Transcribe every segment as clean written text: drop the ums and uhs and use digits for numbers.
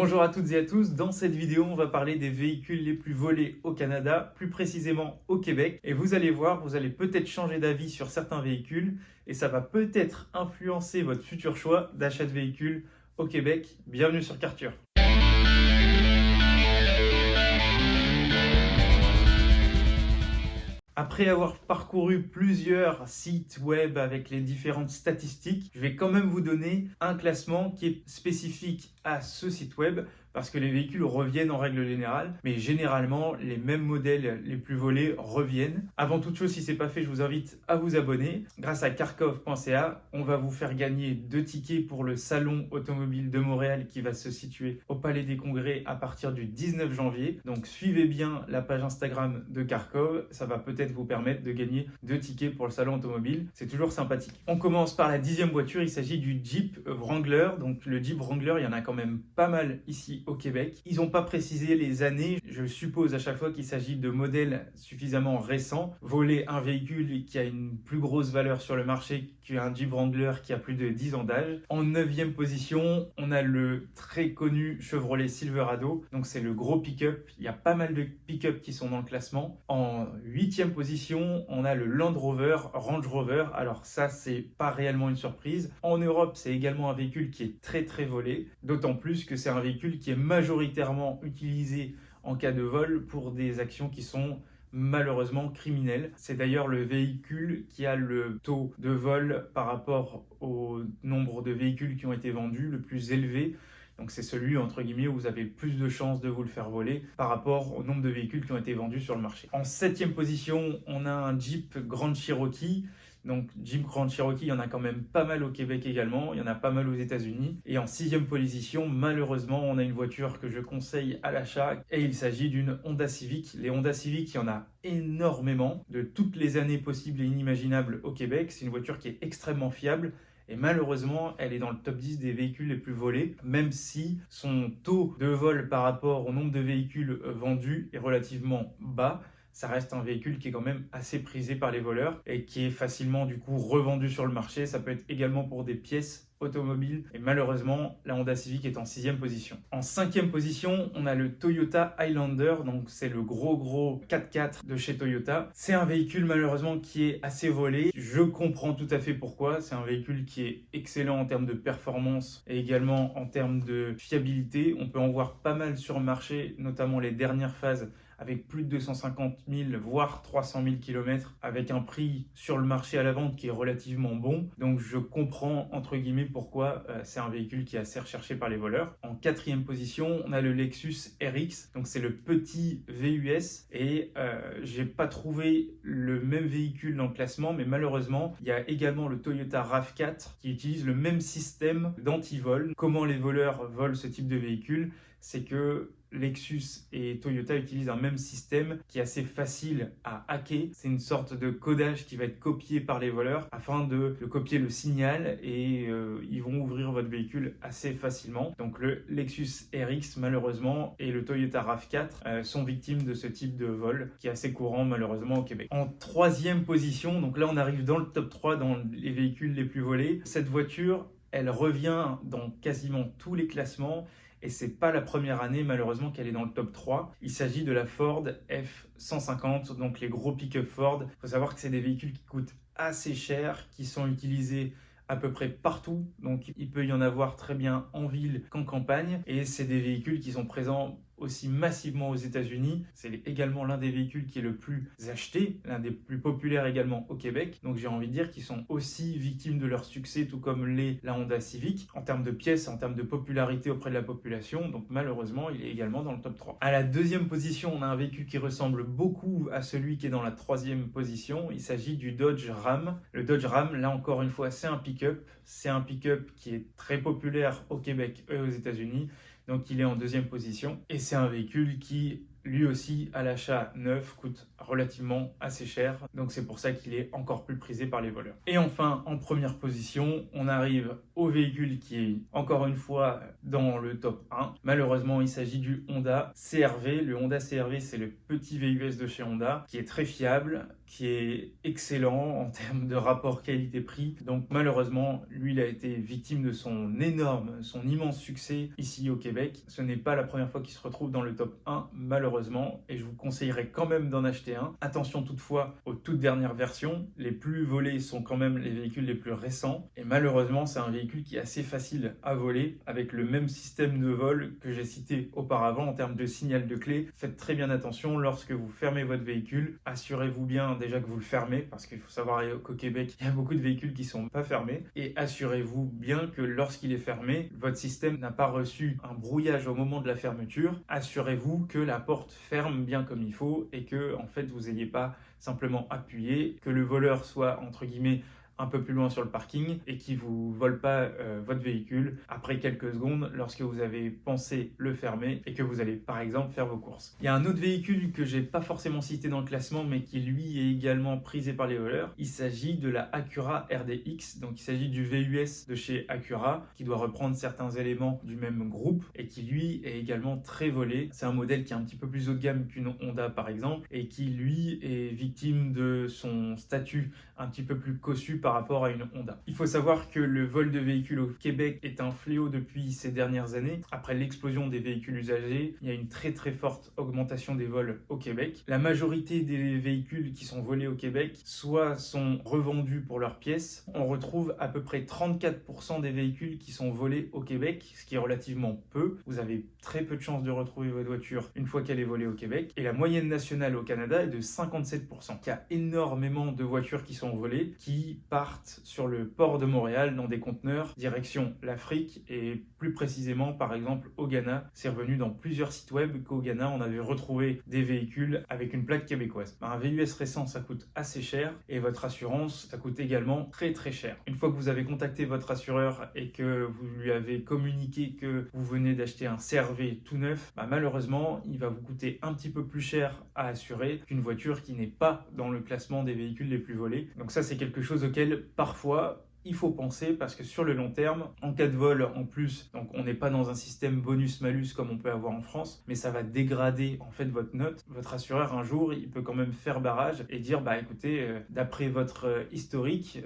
Bonjour à toutes et à tous, dans cette vidéo on va parler des véhicules les plus volés au Canada, plus précisément au Québec. Et vous allez voir, vous allez peut-être changer d'avis sur certains véhicules et ça va peut-être influencer votre futur choix d'achat de véhicules au Québec. Bienvenue sur Carture. Après avoir parcouru plusieurs sites web avec les différentes statistiques, je vais quand même vous donner un classement qui est spécifique à ce site web parce que les véhicules reviennent en règle générale, mais généralement les mêmes modèles les plus volés reviennent. Avant toute chose, si ce n'est pas fait, je vous invite à vous abonner. Grâce à carkov.ca, on va vous faire gagner 2 tickets pour le salon automobile de Montréal qui va se situer au Palais des Congrès à partir du 19 janvier. Donc suivez bien la page Instagram de Carkov, ça va peut-être vous permettre de gagner 2 tickets pour le salon automobile. C'est toujours sympathique. On commence par la 10e voiture, il s'agit du Jeep Wrangler. Donc le Jeep Wrangler, il y en a quand même pas mal ici au Québec. Ils n'ont pas précisé les années. Je suppose à chaque fois qu'il s'agit de modèles suffisamment récents. Voler un véhicule qui a une plus grosse valeur sur le marché qu'un Jeep Wrangler qui a plus de 10 ans d'âge. En 9e position, on a le très connu Chevrolet Silverado. Donc c'est le gros pick-up. Il y a pas mal de pick-up qui sont dans le classement. En 8e position, on a le Land Rover Range Rover. Alors ça, c'est pas réellement une surprise. En Europe, c'est également un véhicule qui est très volé. D'autant plus que c'est un véhicule qui est majoritairement utilisé en cas de vol pour des actions qui sont malheureusement criminelles. C'est d'ailleurs le véhicule qui a le taux de vol par rapport au nombre de véhicules qui ont été vendus le plus élevé. Donc c'est celui, entre guillemets, où vous avez plus de chances de vous le faire voler par rapport au nombre de véhicules qui ont été vendus sur le marché. En 7e position, on a un Jeep Grand Cherokee. Donc Jeep Grand Cherokee, il y en a quand même pas mal au Québec également, il y en a pas mal aux États-Unis. Et en 6e position, malheureusement, on a une voiture que je conseille à l'achat et il s'agit d'une Honda Civic. Les Honda Civic, il y en a énormément, de toutes les années possibles et inimaginables au Québec. C'est une voiture qui est extrêmement fiable. Et malheureusement, elle est dans le top 10 des véhicules les plus volés, même si son taux de vol par rapport au nombre de véhicules vendus est relativement bas. Ça reste un véhicule qui est quand même assez prisé par les voleurs et qui est facilement du coup revendu sur le marché. Ça peut être également pour des pièces automobiles et malheureusement la Honda Civic est en 6e position. En 5e position, on a le Toyota Highlander, donc c'est le gros 4x4 de chez Toyota. C'est un véhicule malheureusement qui est assez volé. Je comprends tout à fait pourquoi. C'est un véhicule qui est excellent en termes de performance et également en termes de fiabilité. On peut en voir pas mal sur le marché, notamment les dernières phases avec plus de 250 000 voire 300 000 km avec un prix sur le marché à la vente qui est relativement bon. Donc je comprends entre guillemets pourquoi c'est un véhicule qui est assez recherché par les voleurs. En 4e position, on a le Lexus RX, donc c'est le petit VUS et j'ai pas trouvé le même véhicule dans le classement, mais malheureusement il y a également le Toyota RAV4 qui utilise le même système d'anti-vol. Comment les voleurs volent ce type de véhicule? C'est que Lexus et Toyota utilisent un même système qui est assez facile à hacker. C'est une sorte de codage qui va être copié par les voleurs afin de copier le signal et ils vont ouvrir votre véhicule assez facilement. Donc le Lexus RX malheureusement et le Toyota RAV4 sont victimes de ce type de vol qui est assez courant malheureusement au Québec. En 3e position, donc là on arrive dans le top 3 dans les véhicules les plus volés. Cette voiture, elle revient dans quasiment tous les classements. Et c'est pas la première année malheureusement qu'elle est dans le top 3. Il s'agit de la Ford F-150, donc les gros pick-up Ford. Il faut savoir que c'est des véhicules qui coûtent assez cher, qui sont utilisés à peu près partout. Donc il peut y en avoir très bien en ville qu'en campagne. Et c'est des véhicules qui sont présents aussi massivement aux États-Unis. C'est également l'un des véhicules qui est le plus acheté, l'un des plus populaires également au Québec. Donc j'ai envie de dire qu'ils sont aussi victimes de leur succès, tout comme la Honda Civic, en termes de pièces, en termes de popularité auprès de la population. Donc malheureusement, il est également dans le top 3. À la 2e position, on a un véhicule qui ressemble beaucoup à celui qui est dans la 3e position. Il s'agit du Dodge Ram. Le Dodge Ram, là encore une fois, c'est un pick-up. C'est un pick-up qui est très populaire au Québec et aux États-Unis. Donc il est en 2e position et c'est un véhicule qui lui aussi à l'achat neuf coûte relativement assez cher, donc c'est pour ça qu'il est encore plus prisé par les voleurs. Et enfin, en première position, on arrive au véhicule qui est encore une fois dans le top 1. Malheureusement, il s'agit du Honda CR-V. Le Honda CR-V, c'est le petit VUS de chez Honda qui est très fiable, qui est excellent en termes de rapport qualité-prix. Donc malheureusement, lui, il a été victime de son immense succès ici au Québec. Ce n'est pas la première fois qu'il se retrouve dans le top 1, malheureusement, et je vous conseillerais quand même d'en acheter un. Attention toutefois aux toutes dernières versions. Les plus volés sont quand même les véhicules les plus récents, et malheureusement, c'est un véhicule qui est assez facile à voler avec le même système de vol que j'ai cité auparavant en termes de signal de clé. Faites très bien attention lorsque vous fermez votre véhicule. Assurez-vous bien déjà que vous le fermez, parce qu'il faut savoir qu'au Québec, il y a beaucoup de véhicules qui ne sont pas fermés, et assurez-vous bien que lorsqu'il est fermé, votre système n'a pas reçu un brouillage au moment de la fermeture. Assurez-vous que la porte ferme bien comme il faut et que en fait vous n'ayez pas simplement appuyé, que le voleur soit entre guillemets un peu plus loin sur le parking et qui ne vous vole pas votre véhicule après quelques secondes lorsque vous avez pensé le fermer et que vous allez par exemple faire vos courses. Il y a un autre véhicule que j'ai pas forcément cité dans le classement mais qui lui est également prisé par les voleurs. Il s'agit de la Acura RDX, donc il s'agit du VUS de chez Acura qui doit reprendre certains éléments du même groupe et qui lui est également très volé. C'est un modèle qui est un petit peu plus haut de gamme qu'une Honda par exemple et qui lui est victime de son statut un petit peu plus cossu par rapport à une Honda. Il faut savoir que le vol de véhicules au Québec est un fléau depuis ces dernières années. Après l'explosion des véhicules usagés, il y a une très forte augmentation des vols au Québec. La majorité des véhicules qui sont volés au Québec soit sont revendus pour leurs pièces. On retrouve à peu près 34% des véhicules qui sont volés au Québec, ce qui est relativement peu. Vous avez très peu de chances de retrouver votre voiture une fois qu'elle est volée au Québec. Et la moyenne nationale au Canada est de 57%. Il y a énormément de voitures qui sont volées, qui partent sur le port de Montréal dans des conteneurs direction l'Afrique et plus précisément par exemple au Ghana. C'est revenu dans plusieurs sites web qu'au Ghana on avait retrouvé des véhicules avec une plaque québécoise. Un VUS récent ça coûte assez cher et votre assurance ça coûte également très cher. Une fois que vous avez contacté votre assureur et que vous lui avez communiqué que vous venez d'acheter un CR-V tout neuf, malheureusement il va vous coûter un petit peu plus cher à assurer qu'une voiture qui n'est pas dans le classement des véhicules les plus volés. Donc ça c'est quelque chose auquel parfois il faut penser parce que sur le long terme, en cas de vol en plus, donc on n'est pas dans un système bonus-malus comme on peut avoir en France, mais ça va dégrader en fait votre note. Votre assureur un jour, il peut quand même faire barrage et dire écoutez, d'après votre historique,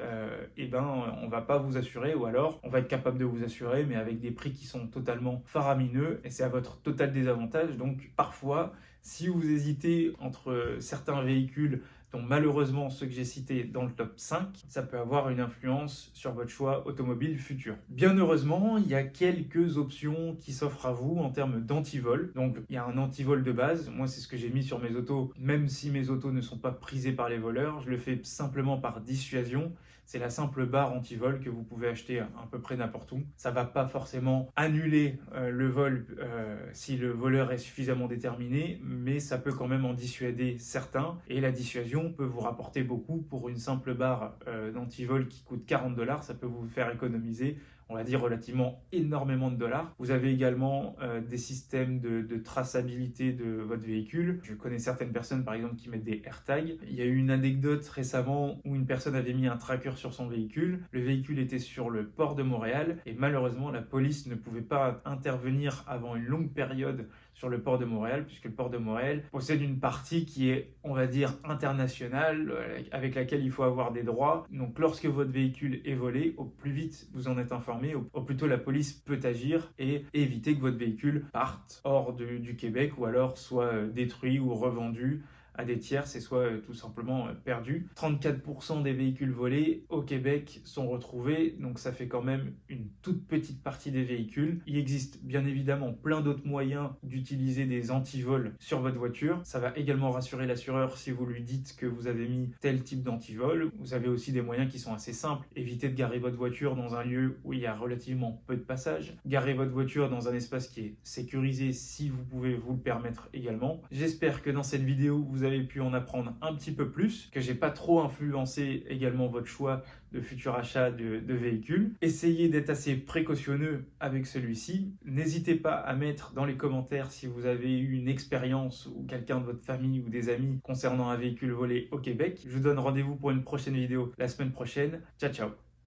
on va pas vous assurer ou alors on va être capable de vous assurer mais avec des prix qui sont totalement faramineux et c'est à votre total désavantage. Donc parfois, si vous hésitez entre certains véhicules dont malheureusement ceux que j'ai cités dans le top 5, ça peut avoir une influence sur votre choix automobile futur. Bien heureusement, il y a quelques options qui s'offrent à vous en termes d'antivol. Donc il y a un antivol de base, moi c'est ce que j'ai mis sur mes autos, même si mes autos ne sont pas prisées par les voleurs, je le fais simplement par dissuasion. C'est la simple barre anti-vol que vous pouvez acheter à peu près n'importe où. Ça ne va pas forcément annuler le vol si le voleur est suffisamment déterminé, mais ça peut quand même en dissuader certains. Et la dissuasion peut vous rapporter beaucoup pour une simple barre d'anti-vol qui coûte $40. Ça peut vous faire économiser, on va dire, relativement énormément de dollars. Vous avez également des systèmes de traçabilité de votre véhicule. Je connais certaines personnes, par exemple, qui mettent des AirTags. Il y a eu une anecdote récemment où une personne avait mis un tracker sur son véhicule. Le véhicule était sur le port de Montréal et malheureusement, la police ne pouvait pas intervenir avant une longue période sur le port de Montréal, puisque le port de Montréal possède une partie qui est, on va dire, internationale, avec laquelle il faut avoir des droits. Donc lorsque votre véhicule est volé, au plus vite vous en êtes informé, au plus tôt la police peut agir et éviter que votre véhicule parte hors du Québec ou alors soit détruit ou revendu à des tiers, c'est soit tout simplement perdu. 34% des véhicules volés au Québec sont retrouvés, donc ça fait quand même une toute petite partie des véhicules. Il existe bien évidemment plein d'autres moyens d'utiliser des antivols sur votre voiture. Ça va également rassurer l'assureur si vous lui dites que vous avez mis tel type d'antivol. Vous avez aussi des moyens qui sont assez simples. Évitez de garer votre voiture dans un lieu où il y a relativement peu de passages. Garez votre voiture dans un espace qui est sécurisé si vous pouvez vous le permettre également. J'espère que dans cette vidéo, vous vous avez pu en apprendre un petit peu plus, que j'ai pas trop influencé également votre choix de futur achat de véhicule. Essayez d'être assez précautionneux avec celui-ci. N'hésitez pas à mettre dans les commentaires si vous avez eu une expérience ou quelqu'un de votre famille ou des amis concernant un véhicule volé au Québec. Je vous donne rendez-vous pour une prochaine vidéo la semaine prochaine. Ciao, ciao!